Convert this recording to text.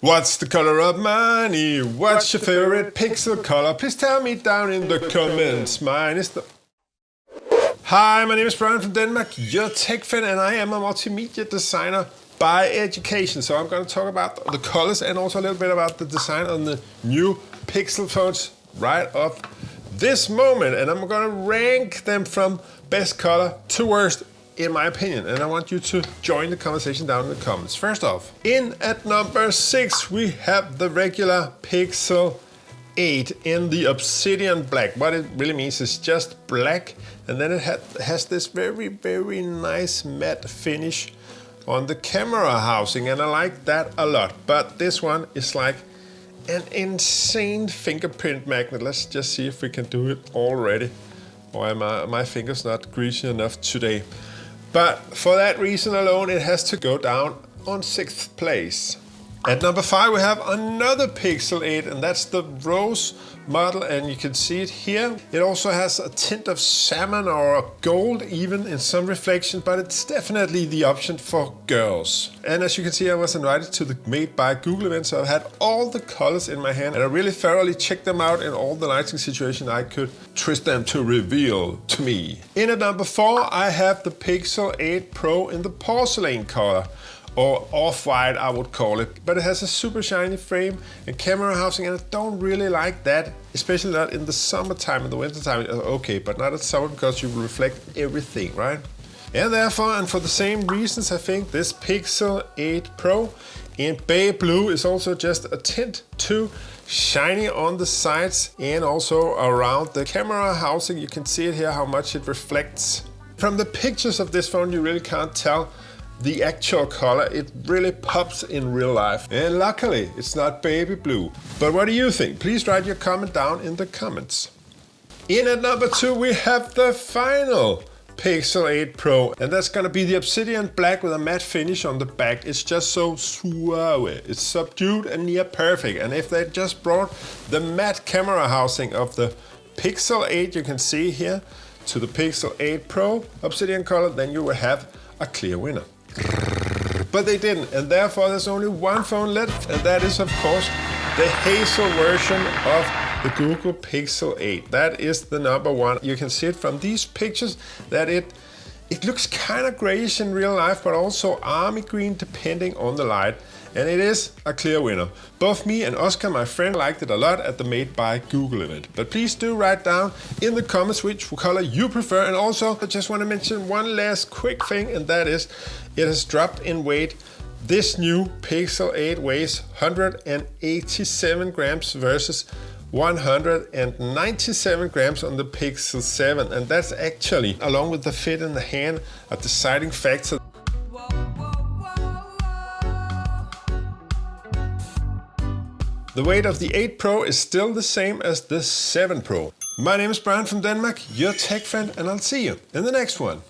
What's the color of money? What's your favorite pixel color? Please tell me down in the comments. Mine is the... Hi, my name is Brian from Denmark, your tech fan, and I am a multimedia designer by education. So I'm going to talk about the colors and also a little bit about the design on the new Pixel phones right off this moment. And I'm going to rank them from best color to worst, in my opinion, and I want you to join the conversation down in the comments. First off, in at number 6, we have the regular Pixel 8 in the Obsidian Black. What it really means is just black, and then it has this very, very nice matte finish on the camera housing, and I like that a lot. But this one is like an insane fingerprint magnet. Let's just see if we can do it already. Or am my fingers not greasy enough today? But for that reason alone, it has to go down on 6th place. At number 5, we have another Pixel 8, and that's the Rose model, and you can see it here. It also has a tint of salmon or gold even in some reflection, but it's definitely the option for girls. And as you can see, I was invited to the Made by Google event, so I had all the colors in my hand, and I really thoroughly checked them out in all the lighting situations I could twist them to reveal to me. In at number 4, I have the Pixel 8 Pro in the porcelain color, or off-white I would call it, but it has a super shiny frame and camera housing, and I don't really like that, especially not in the summertime. In the wintertime, okay, but not at summer because you will reflect everything, right? And therefore, and for the same reasons, I think this Pixel 8 Pro in bay blue is also just a tint too shiny on the sides and also around the camera housing. You can see it here how much it reflects. From the pictures of this phone, you really can't tell the actual color. It really pops in real life. And luckily, it's not baby blue. But what do you think? Please write your comment down in the comments. In at number 2, we have the final Pixel 8 Pro. And that's gonna be the Obsidian Black with a matte finish on the back. It's just so suave. It's subdued and near perfect. And if they just brought the matte camera housing of the Pixel 8, you can see here, to the Pixel 8 Pro Obsidian color, then you will have a clear winner. But they didn't, and therefore there's only one phone left, and that is of course the Hazel version of the Google Pixel 8. That is the number 1. You can see it from these pictures that it looks kind of grayish in real life, but also army green depending on the light. And it is a clear winner. Both me and Oscar, my friend, liked it a lot at the Made by Google event. But please do write down in the comments which color you prefer. And also, I just want to mention one last quick thing, and that is it has dropped in weight. This new Pixel 8 weighs 187 grams versus 197 grams on the Pixel 7. And that's actually, along with the fit in the hand, a deciding factor. The weight of the 8 Pro is still the same as the 7 Pro. My name is Brian from Denmark, your tech friend, and I'll see you in the next one.